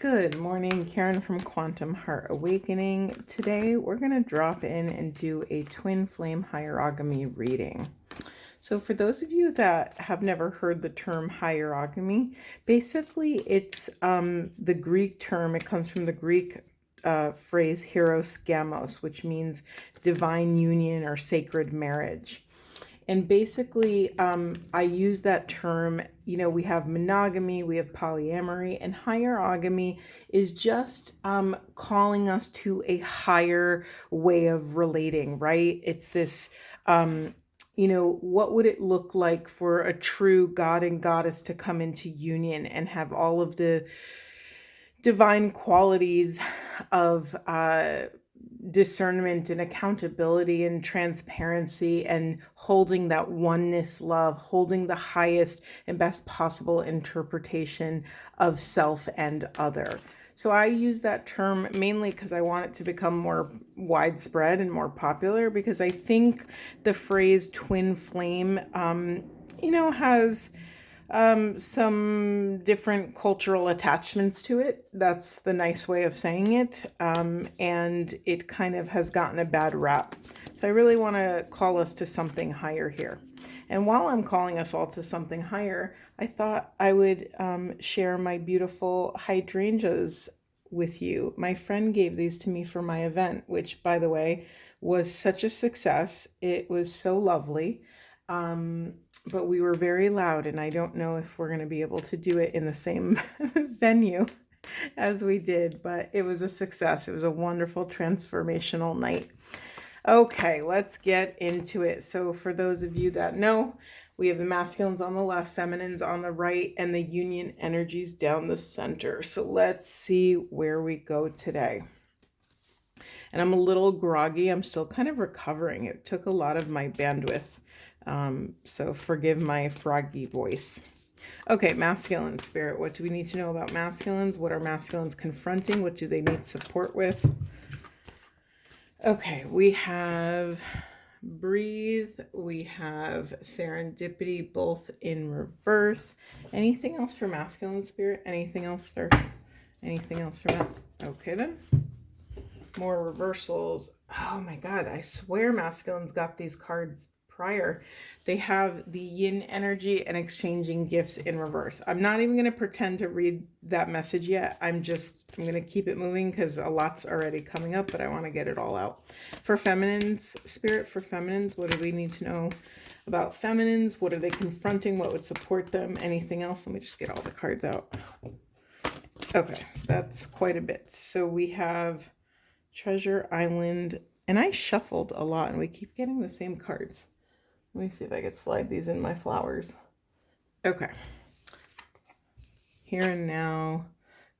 Good morning, Karen from Quantum Heart Awakening. Today we're going to drop in and do a twin flame hierogamy reading. So for those of you that have never heard the term hierogamy, basically it's the Greek term. It comes from the Greek phrase hierogamos, which means divine union or sacred marriage. And basically, I use that term, we have monogamy, we have polyamory, and hierogamy is just calling us to a higher way of relating, right? It's this, what would it look like for a true God and goddess to come into union and have all of the divine qualities of discernment and accountability and transparency and holding that oneness love, holding the highest and best possible interpretation of self and other. So I use that term mainly because I want it to become more widespread and more popular, because I think the phrase twin flame, has some different cultural attachments to it. That's the nice way of saying it. And it kind of has gotten a bad rap. So I really want to call us to something higher here. And while I'm calling us all to something higher, I thought I would share my beautiful hydrangeas with you. My friend gave these to me for my event, which, by the way, was such a success. It was so lovely. But we were very loud, and I don't know if we're going to be able to do it in the same venue as we did, but it was a success. It was a wonderful transformational night. Okay, let's get into it. So for those of you that know, we have the masculines on the left, feminines on the right, and the union energies down the center. So let's see where we go today. And I'm a little groggy. I'm still kind of recovering. It took a lot of my bandwidth. So forgive my froggy voice. Okay, masculine spirit. What do we need to know about masculines? What are masculines confronting? What do they need support with? Okay, we have breathe. We have serendipity, both in reverse. Anything else for masculine spirit? Anything else for that? Okay then. More reversals. Oh my God, I swear masculines got these cards prior. They have the yin energy and exchanging gifts in reverse. I'm not even going to pretend to read that message yet. I'm going to keep it moving because a lot's already coming up, but I want to get it all out. For feminines, spirit for feminines, what do we need to know about feminines? What are they confronting? What would support them? Anything else? Let me just get all the cards out. Okay, that's quite a bit. So we have Treasure Island, and I shuffled a lot and we keep getting the same cards. Let me see if I can slide these in my flowers. Okay. Here and now,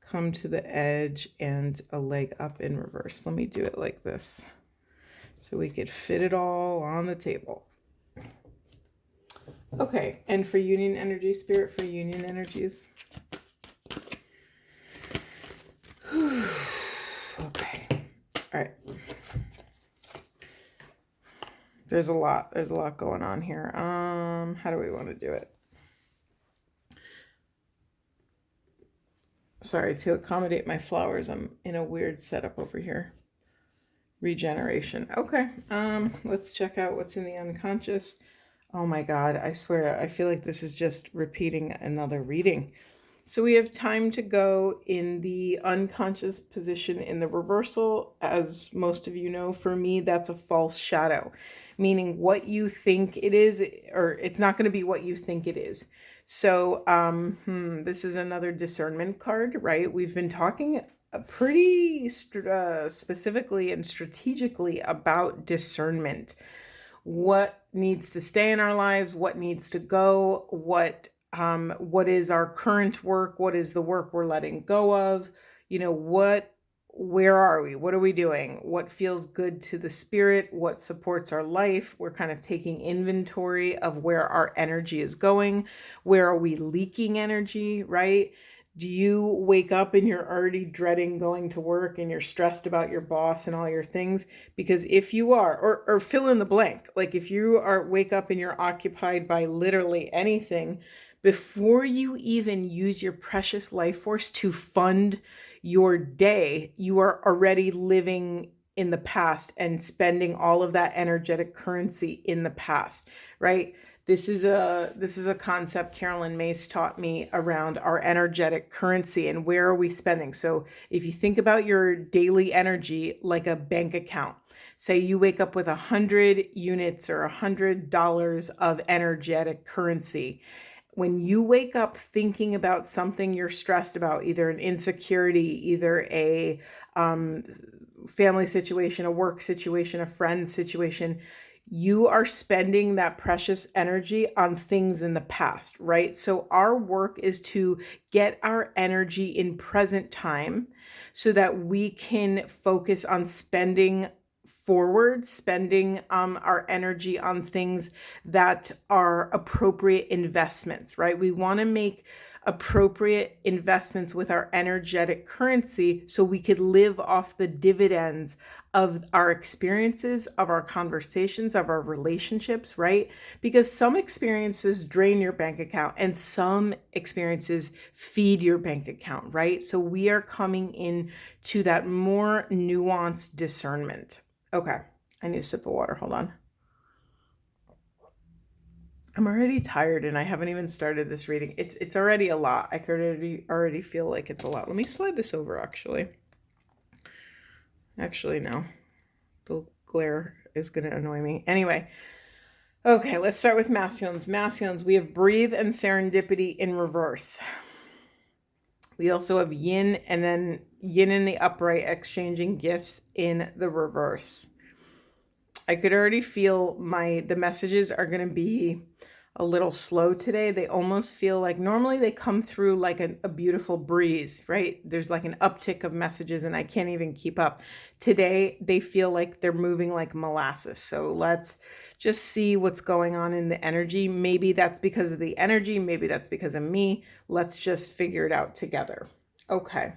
come to the edge, and a leg up in reverse. Let me do it like this so we could fit it all on the table. Okay, and for union energy, spirit for union energies. Okay. All right. There's a lot going on here. How do we want to do it? Sorry, to accommodate my flowers, I'm in a weird setup over here. Regeneration. Okay. Let's check out what's in the unconscious. Oh my God, I swear, I feel like this is just repeating another reading. So we have time to go in the unconscious position in the reversal. As most of you know, for me, that's a false shadow, meaning what you think it is, or it's not going to be what you think it is. So this is another discernment card, right? We've been talking pretty specifically and strategically about discernment. What needs to stay in our lives, what needs to go, what is our current work, what is the work we're letting go of, where are we, what are we doing, what feels good to the spirit, what supports our life. We're kind of taking inventory of where our energy is going. Where are we leaking energy, right? Do you wake up and you're already dreading going to work and you're stressed about your boss and all your things? Because if you are, or fill in the blank, like if you wake up and you're occupied by literally anything, before you even use your precious life force to fund your day, you are already living in the past and spending all of that energetic currency in the past, right? This is a concept Carolyn Mace taught me around our energetic currency and where are we spending. So if you think about your daily energy like a bank account, say you wake up with 100 units or $100 of energetic currency. When you wake up thinking about something you're stressed about, either an insecurity, either a family situation, a work situation, a friend situation, you are spending that precious energy on things in the past, right? So our work is to get our energy in present time so that we can focus on spending forward, spending our energy on things that are appropriate investments, right? We want to make appropriate investments with our energetic currency so we could live off the dividends of our experiences, of our conversations, of our relationships, right? Because some experiences drain your bank account and some experiences feed your bank account, right? So we are coming in to that more nuanced discernment. Okay, I need a sip of water. Hold on. I'm already tired and I haven't even started this reading. It's already a lot. I could already feel like it's a lot. Let me slide this over actually. Actually, no. The glare is going to annoy me. Anyway, okay, let's start with masculines. Masculines, we have breathe and serendipity in reverse. We also have yin and then yin in the upright, exchanging gifts in the reverse. I could already feel the messages are going to be a little slow today. They almost feel like normally they come through like a beautiful breeze, right? There's like an uptick of messages and I can't even keep up. Today, they feel like they're moving like molasses. So let's just see what's going on in the energy. Maybe that's because of the energy. Maybe that's because of me. Let's just figure it out together. Okay.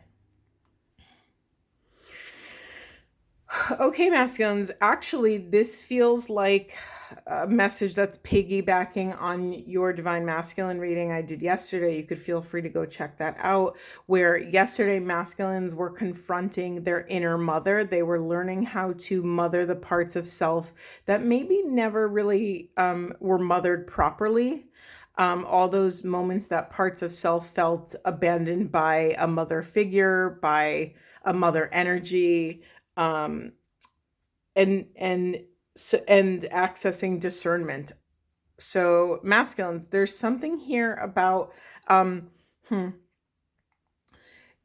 Okay, masculines, actually, this feels like a message that's piggybacking on your Divine Masculine reading I did yesterday. You could feel free to go check that out, where yesterday masculines were confronting their inner mother. They were learning how to mother the parts of self that maybe never really were mothered properly. All those moments that parts of self felt abandoned by a mother figure, by a mother energy, and accessing discernment. So masculines, there's something here about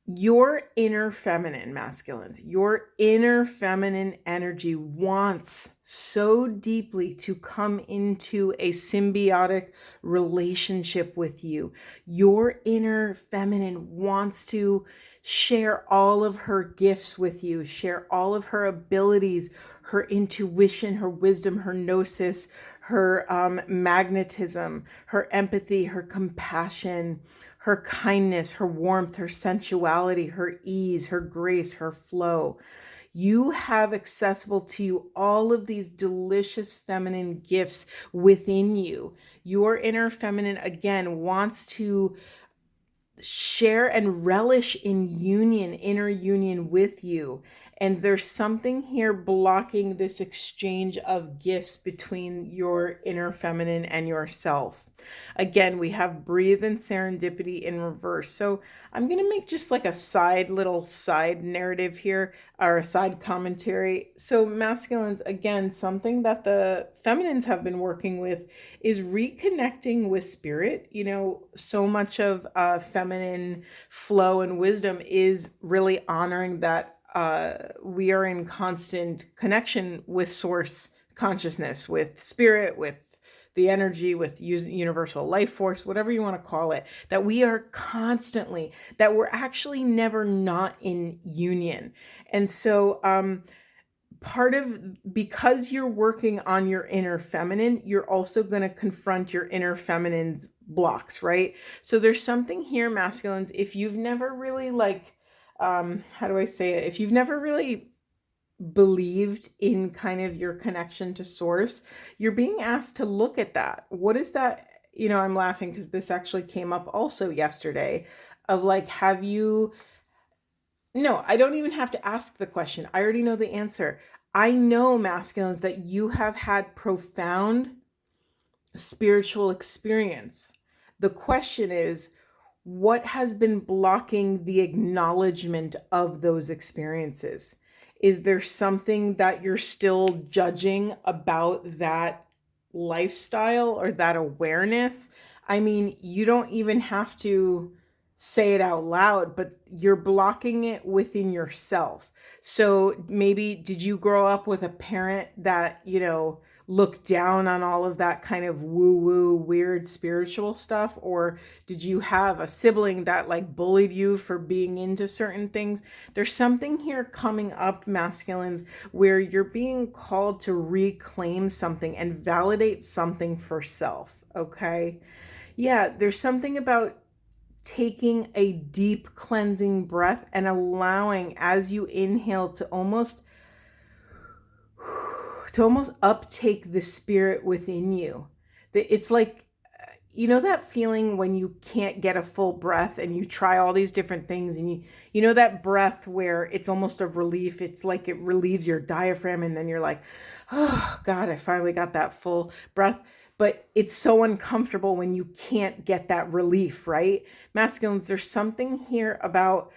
your inner feminine, masculines. Your inner feminine energy wants so deeply to come into a symbiotic relationship with you. Your inner feminine wants to share all of her gifts with you, share all of her abilities, her intuition, her wisdom, her gnosis, her magnetism, her empathy, her compassion, her kindness, her warmth, her sensuality, her ease, her grace, her flow. You have accessible to you all of these delicious feminine gifts within you. Your inner feminine, again, wants to share and relish in union, inner union with you. And there's something here blocking this exchange of gifts between your inner feminine and yourself. Again, we have breathe and serendipity in reverse. So I'm going to make just like a little side narrative here, or a side commentary. So masculines, again, something that the feminines have been working with is reconnecting with spirit. You know, so much of feminine flow and wisdom is really honoring that we are in constant connection with source consciousness, with spirit, with the energy, with universal life force, whatever you want to call it, that we are constantly, that we're actually never not in union. And so because you're working on your inner feminine, you're also going to confront your inner feminine's blocks, right? So there's something here, masculines, if you've never really how do I say it? If you've never really believed in kind of your connection to source, you're being asked to look at that. What is that? I'm laughing because this actually came up also yesterday of like, have you, no, I don't even have to ask the question. I already know the answer. I know, masculines, that you have had profound spiritual experience. The question is, what has been blocking the acknowledgement of those experiences? Is there something that you're still judging about that lifestyle or that awareness? I mean, you don't even have to say it out loud, but you're blocking it within yourself. So maybe did you grow up with a parent that, looked down on all of that kind of woo-woo weird spiritual stuff? Or did you have a sibling that like bullied you for being into certain things? There's something here coming up, masculines, where you're being called to reclaim something and validate something for self, okay? Yeah, there's something about taking a deep cleansing breath and allowing, as you inhale, to almost uptake the spirit within you. It's like, that feeling when you can't get a full breath and you try all these different things, and that breath where it's almost a relief. It's like it relieves your diaphragm, and then you're like, oh God, I finally got that full breath. But it's so uncomfortable when you can't get that relief, right? Masculines, there's something here about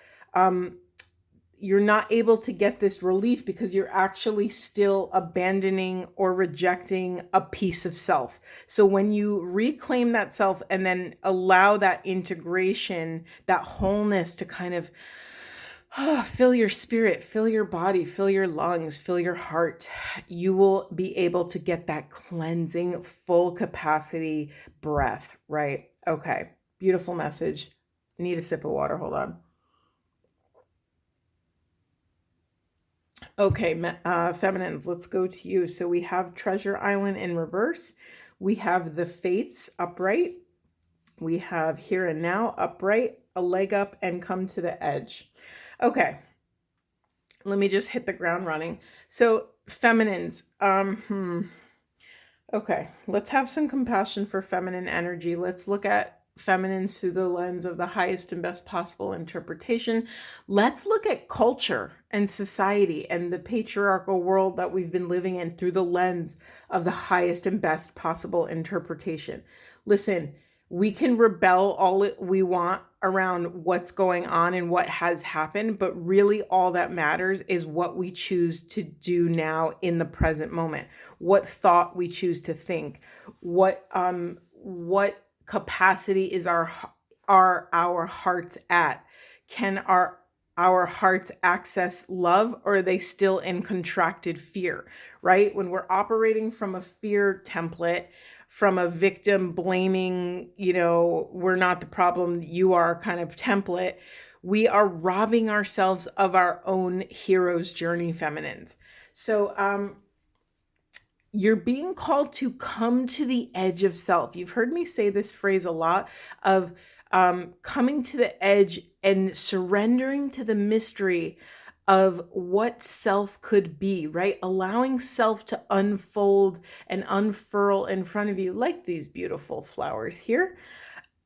you're not able to get this relief because you're actually still abandoning or rejecting a piece of self. So when you reclaim that self and then allow that integration, that wholeness to kind of fill your spirit, fill your body, fill your lungs, fill your heart, you will be able to get that cleansing, full capacity breath, right? Okay, beautiful message. Need a sip of water, hold on. Okay, feminines, let's go to you. So we have Treasure Island in reverse. We have the Fates upright. We have Here and Now upright, a leg up, and Come to the Edge. Okay, let me just hit the ground running. So feminines, okay, let's have some compassion for feminine energy. Let's look at feminines through the lens of the highest and best possible interpretation. Let's look at culture and society and the patriarchal world that we've been living in through the lens of the highest and best possible interpretation. Listen, we can rebel all we want around what's going on and what has happened, but really all that matters is what we choose to do now in the present moment, what thought we choose to think, what capacity is our hearts at. Can our hearts access love, or are they still in contracted fear, right? When we're operating from a fear template, from a victim blaming, we're not the problem, you are kind of template, we are robbing ourselves of our own hero's journey, feminines. So you're being called to come to the edge of self. You've heard me say this phrase a lot of coming to the edge and surrendering to the mystery of what self could be, right? Allowing self to unfold and unfurl in front of you, like these beautiful flowers here.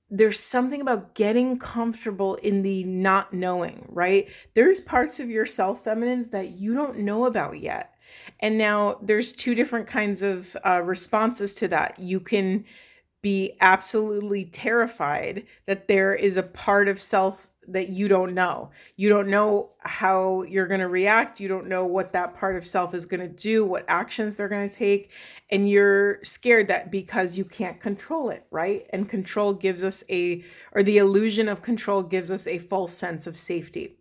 There's something about getting comfortable in the not knowing, right? There's parts of yourself, feminines, that you don't know about yet. And now there's two different kinds of responses to that. You can be absolutely terrified that there is a part of self that you don't know. You don't know how you're going to react. You don't know what that part of self is going to do, what actions they're going to take. And you're scared that because you can't control it, right? And control gives us the illusion of control gives us a false sense of safety.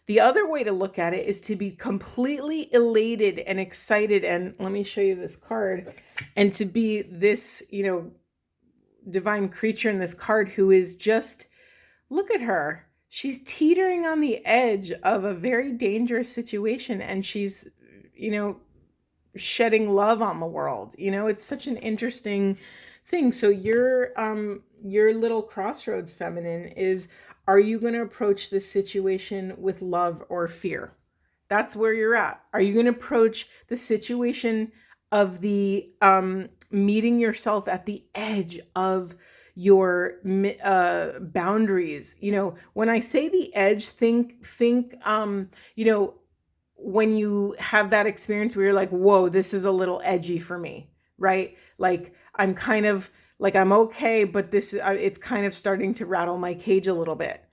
The other way to look at it is to be completely elated and excited. And let me show you this card. And to be this, divine creature in this card who is just, look at her. She's teetering on the edge of a very dangerous situation, and she's, shedding love on the world. It's such an interesting thing. So your little crossroads, feminine, is, are you going to approach this situation with love or fear? That's where you're at. Are you going to approach the situation of the meeting yourself at the edge of your boundaries. When I say the edge, think when you have that experience where you're like, whoa, this is a little edgy for me, right? Like I'm kind of like, I'm okay, but it's kind of starting to rattle my cage a little bit.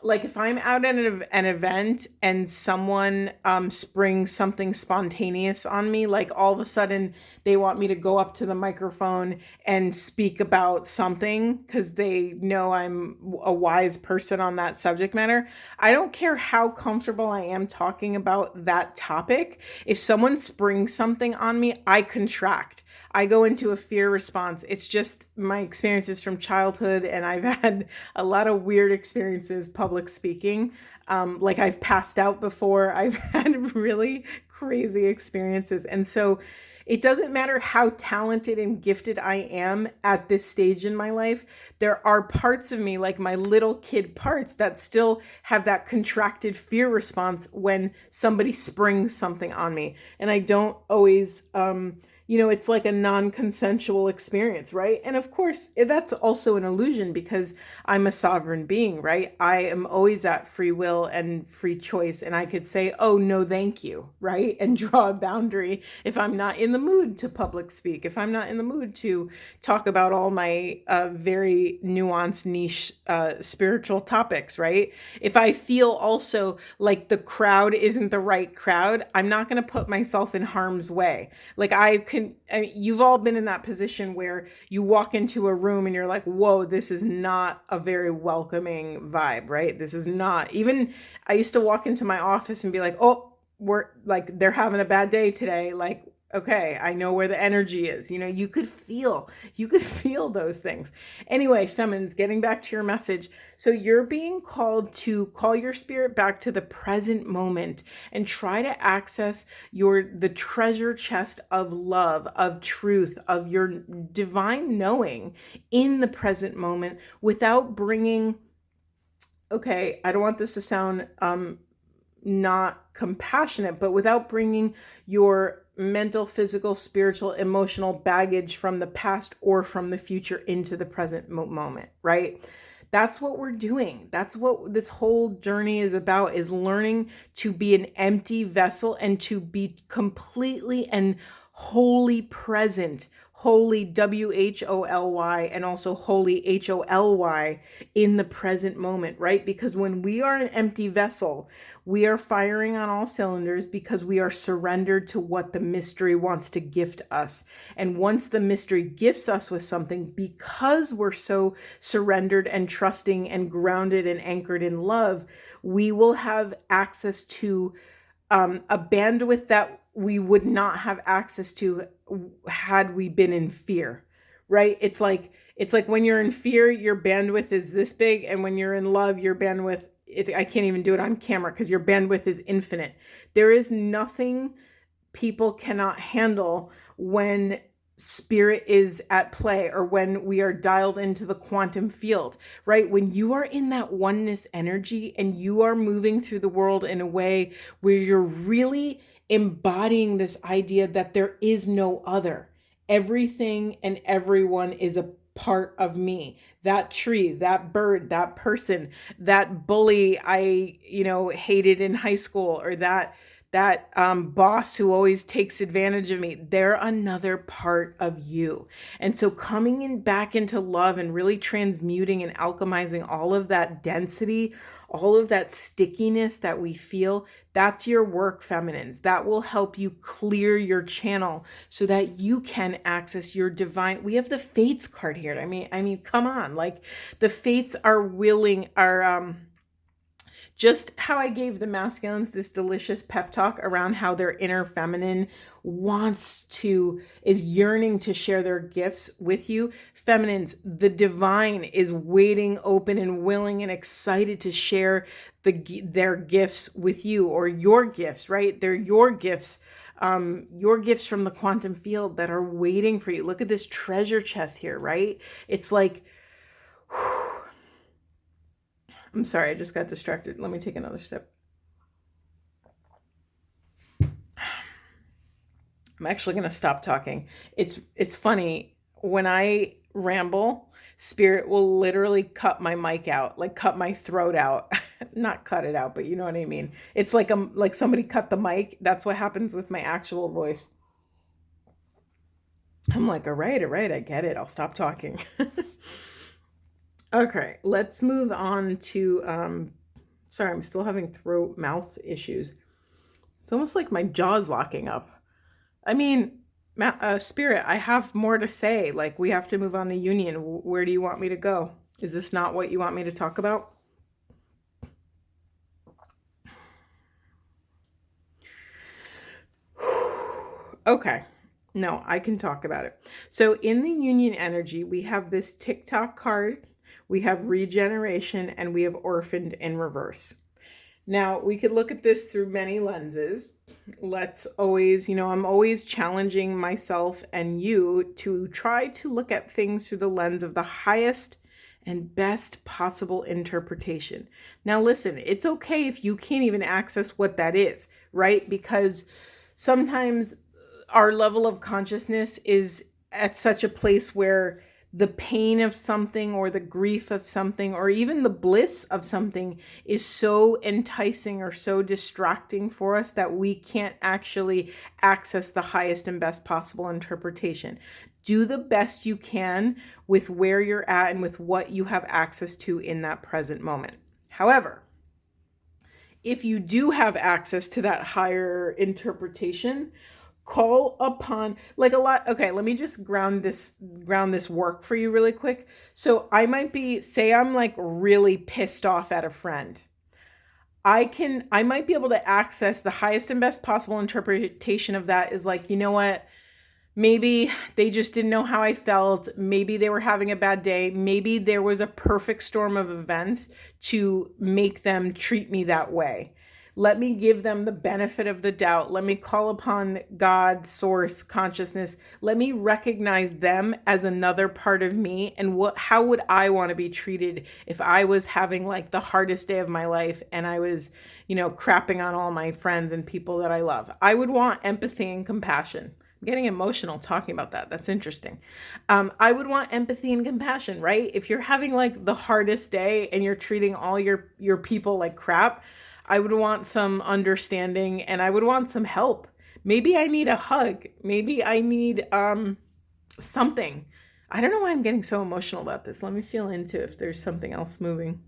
Like if I'm out at an event and someone springs something spontaneous on me, like all of a sudden they want me to go up to the microphone and speak about something because they know I'm a wise person on that subject matter. I don't care how comfortable I am talking about that topic. If someone springs something on me, I contract. I go into a fear response. It's just my experiences from childhood, and I've had a lot of weird experiences public speaking. Like I've passed out before. I've had really crazy experiences. And so it doesn't matter how talented and gifted I am at this stage in my life. There are parts of me, like my little kid parts, that still have that contracted fear response when somebody springs something on me. And I don't always, it's like a non-consensual experience, right? And of course, that's also an illusion because I'm a sovereign being, right? I am always at free will and free choice, and I could say, oh, no, thank you, right? And draw a boundary if I'm not in the mood to public speak, if I'm not in the mood to talk about all my very nuanced, niche spiritual topics, right? If I feel also like the crowd isn't the right crowd, I'm not going to put myself in harm's way. Like you've all been in that position where you walk into a room and you're like, whoa, this is not a very welcoming vibe, right? This is not, even I used to walk into my office and be like, oh, they're having a bad day today. Like, okay, I know where the energy is. You could feel those things. Anyway, feminines, getting back to your message. So you're being called to call your spirit back to the present moment and try to access the treasure chest of love, of truth, of your divine knowing in the present moment without bringing, okay, I don't want this to sound not compassionate, but without bringing your mental, physical, spiritual, emotional baggage from the past or from the future into the present moment, right? That's what we're doing. That's what this whole journey is about, is learning to be an empty vessel and to be completely and wholly present, wholly, WHOLY, and also holy, HOLY, in the present moment, right? Because when we are an empty vessel, we are firing on all cylinders because we are surrendered to what the mystery wants to gift us. And once the mystery gifts us with something, because we're so surrendered and trusting and grounded and anchored in love, we will have access to a bandwidth that we would not have access to had we been in fear, right? It's like when you're in fear, your bandwidth is this big, and when you're in love, your bandwidth, I can't even do it on camera because your bandwidth is infinite. There is nothing people cannot handle when spirit is at play or when we are dialed into the quantum field, right? When you are in that oneness energy and you are moving through the world in a way where you're really embodying this idea that there is no other. Everything and everyone is a part of me. That tree, that bird, that person, that bully I, hated in high school, or that boss who always takes advantage of me, they're another part of you. And so coming in back into love and really transmuting and alchemizing all of that density, all of that stickiness that we feel, that's your work, feminines. That will help you clear your channel so that you can access your divine. We have the Fates card here. I mean, come on. Like, the Fates are just how I gave the masculines this delicious pep talk around how their inner feminine is yearning to share their gifts with you. Feminines, the divine is waiting, open and willing and excited to share their gifts with you, or your gifts, right? They're your gifts from the quantum field that are waiting for you. Look at this treasure chest here, right? It's like, I'm sorry, I just got distracted. Let me take another sip. I'm actually going to stop talking. It's funny. when I ramble, spirit will literally cut my mic out, like cut my throat out. Not cut it out, but you know what I mean. It's like somebody cut the mic. That's what happens with my actual voice. I'm like, all right, I get it. I'll stop talking. Okay, let's move on to sorry, I'm still having throat mouth issues. It's almost like my jaw's locking up. I mean, Spirit, I have more to say. Like, we have to move on to union. Where do you want me to go? Is this not what you want me to talk about? Okay. No, I can talk about it. So in the union energy, we have this TikTok card, we have regeneration, and we have orphaned in reverse. Now, we could look at this through many lenses. Let's always, I'm always challenging myself and you to try to look at things through the lens of the highest and best possible interpretation. Now, listen, it's okay if you can't even access what that is, right? Because sometimes our level of consciousness is at such a place where the pain of something or the grief of something or even the bliss of something is so enticing or so distracting for us that we can't actually access the highest and best possible interpretation. Do the best you can with where you're at and with what you have access to in that present moment. However, if you do have access to that higher interpretation, call upon like a lot. Okay, let me just ground this work for you really quick. So I might be, say I'm like really pissed off at a friend. I might be able to access the highest and best possible interpretation of that is like, you know what? Maybe they just didn't know how I felt. Maybe they were having a bad day. Maybe there was a perfect storm of events to make them treat me that way. Let me give them the benefit of the doubt. Let me call upon God, source, consciousness. Let me recognize them as another part of me. And how would I want to be treated if I was having like the hardest day of my life and I was, crapping on all my friends and people that I love? I would want empathy and compassion. I'm getting emotional talking about that. That's interesting. I would want empathy and compassion, right? If you're having like the hardest day and you're treating all your people like crap, I would want some understanding and I would want some help. Maybe I need a hug. Maybe I need something. I don't know why I'm getting so emotional about this. Let me feel into if there's something else moving.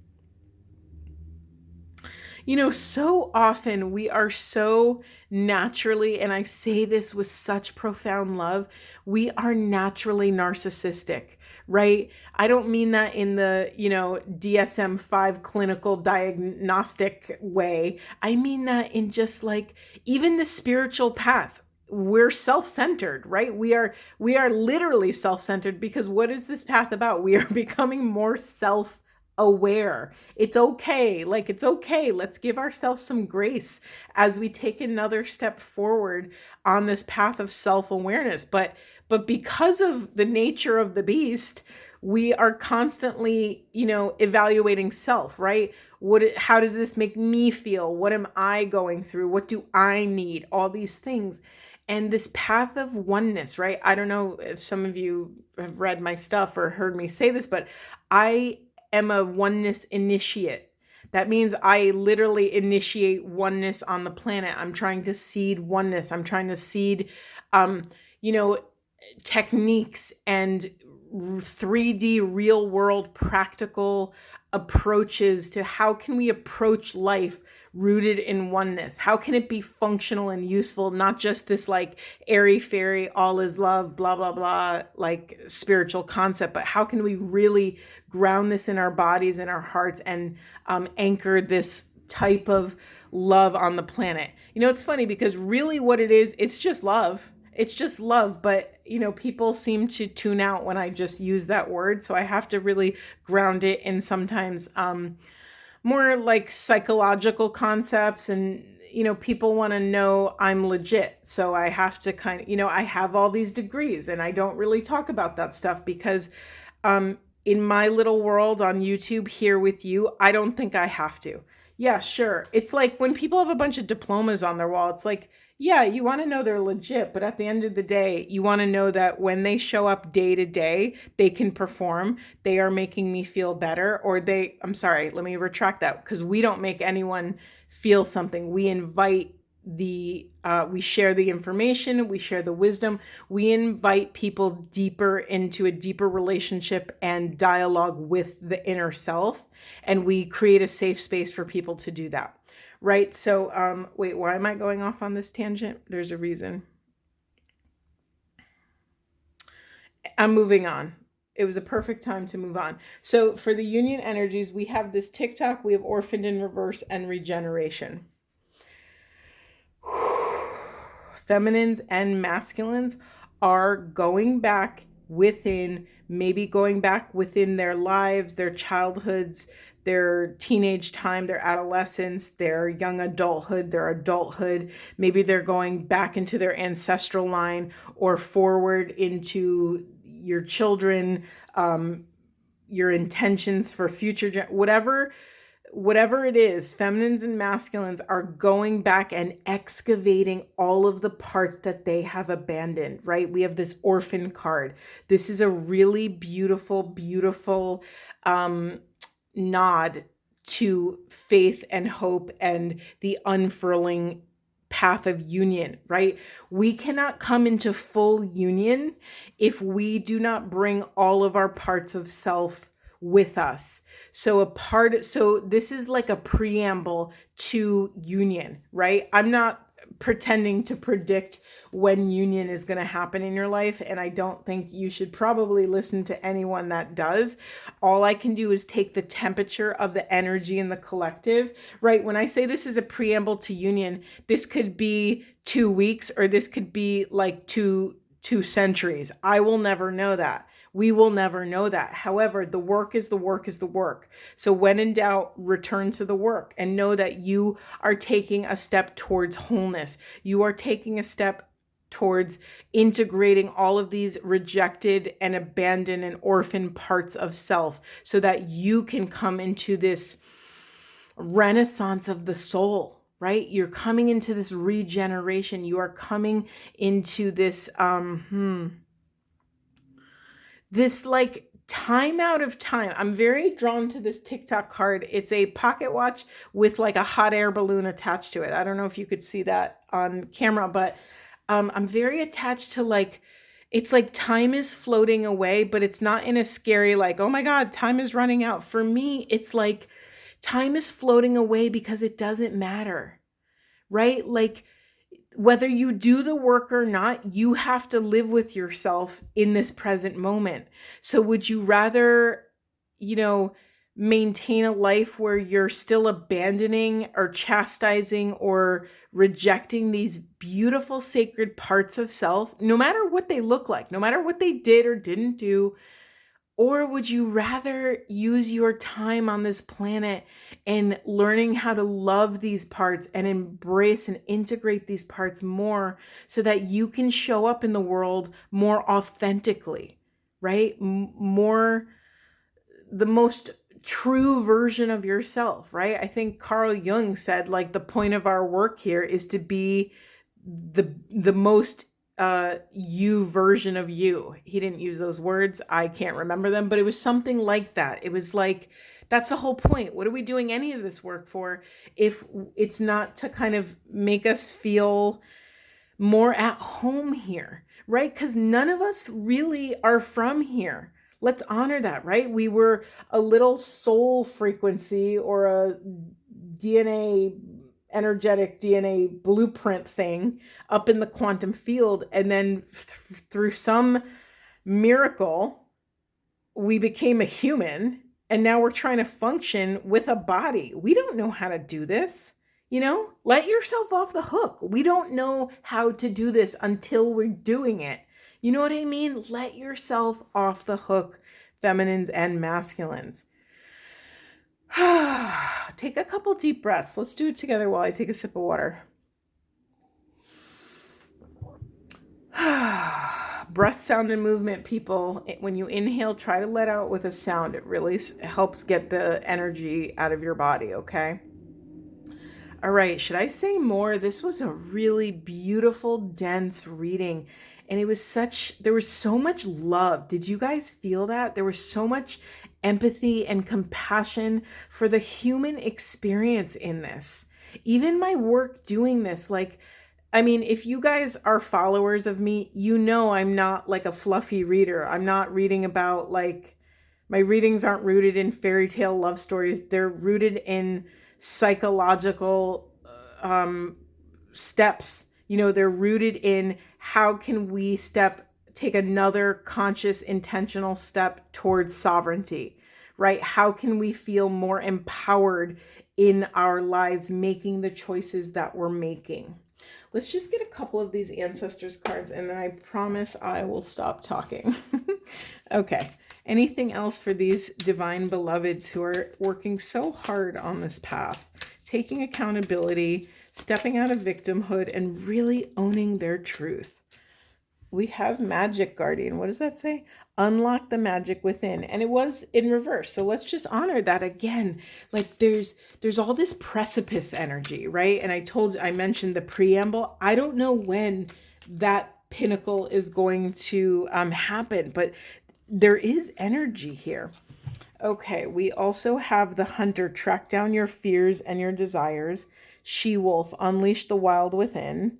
So often we are so naturally, and I say this with such profound love, we are naturally narcissistic, right? I don't mean that in the, DSM-5 clinical diagnostic way. I mean that in just like even the spiritual path. We're self-centered, right? We are literally self-centered because what is this path about? We are becoming more self-aware. It's okay. Let's give ourselves some grace as we take another step forward on this path of self-awareness. But because of the nature of the beast, we are constantly, evaluating self, right? How does this make me feel? What am I going through? What do I need? All these things. And this path of oneness, right? I don't know if some of you have read my stuff or heard me say this, but I am a oneness initiate. That means I literally initiate oneness on the planet. I'm trying to seed oneness. I'm trying to seed, techniques and 3D real world practical approaches to how can we approach life rooted in oneness? How can it be functional and useful, not just this like airy fairy, all is love, blah, blah, blah, like spiritual concept, but how can we really ground this in our bodies and our hearts and anchor this type of love on the planet? It's funny because really what it is, it's just love. It's just love, but people seem to tune out when I just use that word. So I have to really ground it in sometimes more like psychological concepts. And, people want to know I'm legit. So I have to kind of, I have all these degrees and I don't really talk about that stuff because in my little world on YouTube here with you, I don't think I have to. Yeah, sure. It's like when people have a bunch of diplomas on their wall, it's like, yeah, you want to know they're legit, but at the end of the day, you want to know that when they show up day to day, they can perform, they are making me feel better, or I'm sorry, let me retract that, because we don't make anyone feel something. We invite we share the information, we share the wisdom, we invite people deeper into a deeper relationship and dialogue with the inner self, and we create a safe space for people to do that. Right. So, wait, why am I going off on this tangent? There's a reason. I'm moving on. It was a perfect time to move on. So, for the union energies, we have this TikTok, we have orphaned in reverse and regeneration. Feminines and masculines are going back within, maybe going back within their lives, their childhoods, their teenage time, their adolescence, their young adulthood, their adulthood. Maybe they're going back into their ancestral line or forward into your children, your intentions for future, whatever it is, feminines and masculines are going back and excavating all of the parts that they have abandoned, right? We have this orphan card. This is a really beautiful, beautiful nod to faith and hope and the unfurling path of union, right? We cannot come into full union if we do not bring all of our parts of self with us. So this is like a preamble to union, right? I'm not pretending to predict when union is going to happen in your life, and I don't think you should probably listen to anyone that does. All I can do is take the temperature of the energy in the collective, right? When I say this is a preamble to union, this could be 2 weeks, or this could be like two centuries. I will never know that. We will never know that. However, the work is the work is the work. So when in doubt, return to the work and know that you are taking a step towards wholeness. You are taking a step towards integrating all of these rejected and abandoned and orphaned parts of self so that you can come into this renaissance of the soul, right? You're coming into this regeneration. You are coming into this, this like time out of time. I'm very drawn to this TikTok card. It's a pocket watch with like a hot air balloon attached to it. I don't know if you could see that on camera, but I'm very attached to like, it's like time is floating away, but it's not in a scary, like, oh my God, time is running out. For me, it's like time is floating away because it doesn't matter, right? Like, whether you do the work or not, you have to live with yourself in this present moment. So would you rather, maintain a life where you're still abandoning or chastising or rejecting these beautiful sacred parts of self, no matter what they look like, no matter what they did or didn't do? Or would you rather use your time on this planet and learning how to love these parts and embrace and integrate these parts more so that you can show up in the world more authentically, right? More the most true version of yourself, right? I think Carl Jung said, like, the point of our work here is to be the most you version of you. He didn't use those words. I can't remember them, but it was something like that. It was like, that's the whole point. What are we doing any of this work for if it's not to kind of make us feel more at home here, right? Because none of us really are from here. Let's honor that, right? We were a little soul frequency or a DNA, energetic DNA blueprint thing up in the quantum field. And then through some miracle, we became a human. And now we're trying to function with a body. We don't know how to do this. Let yourself off the hook. We don't know how to do this until we're doing it. You know what I mean? Let yourself off the hook, feminines and masculines. Take a couple deep breaths. Let's do it together while I take a sip of water. Breath, sound, and movement, people. When you inhale, try to let out with a sound. It really helps get the energy out of your body, okay? All right, should I say more? This was a really beautiful, dense reading. And there was so much love. Did you guys feel that? There was so much empathy and compassion for the human experience in this. Even my work doing this, like, I mean, if you guys are followers of me, you know I'm not like a fluffy reader. I'm not reading about like, my readings aren't rooted in fairy tale love stories. They're rooted in psychological steps. You know, they're rooted in how can we take another conscious, intentional step towards sovereignty, right? How can we feel more empowered in our lives, making the choices that we're making? Let's just get a couple of these ancestors cards and then I promise I will stop talking. Okay. Anything else for these divine beloveds who are working so hard on this path, taking accountability, stepping out of victimhood, and really owning their truth? We have Magic Guardian. What does that say? Unlock the magic within. And it was in reverse. So let's just honor that again. Like there's all this precipice energy, right? And I mentioned the preamble. I don't know when that pinnacle is going to happen, but there is energy here. Okay, we also have the Hunter, track down your fears and your desires. She-Wolf, unleash the wild within.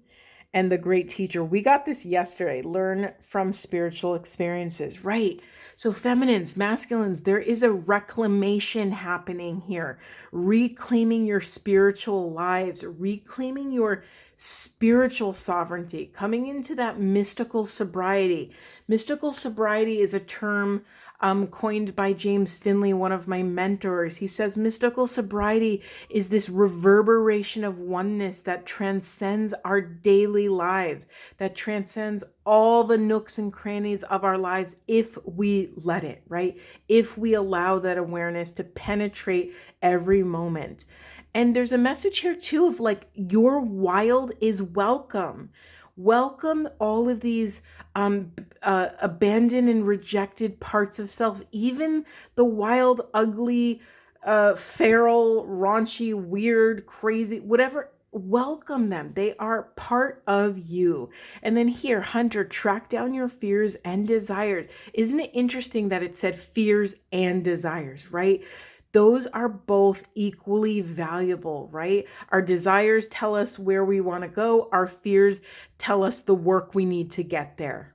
And the Great Teacher. We got this yesterday. Learn from spiritual experiences. Right. So feminines, masculines, there is a reclamation happening here. Reclaiming your spiritual lives, reclaiming your spiritual sovereignty, coming into that mystical sobriety. Mystical sobriety is a term coined by James Finley, one of my mentors. He says mystical sobriety is this reverberation of oneness that transcends our daily lives, that transcends all the nooks and crannies of our lives if we let it, right? If we allow that awareness to penetrate every moment. And there's a message here too of like, your wild is welcome. Welcome all of these abandoned and rejected parts of self, even the wild, ugly, feral, raunchy, weird, crazy, whatever. Welcome them. They are part of you. And then here, Hunter, track down your fears and desires. Isn't it interesting that it said fears and desires, right? Those are both equally valuable, right? Our desires tell us where we want to go. Our fears tell us the work we need to get there.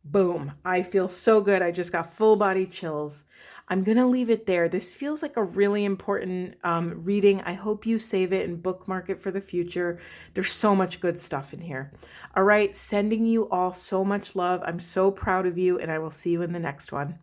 Boom. I feel so good. I just got full body chills. I'm going to leave it there. This feels like a really important reading. I hope you save it and bookmark it for the future. There's so much good stuff in here. All right. Sending you all so much love. I'm so proud of you, and I will see you in the next one.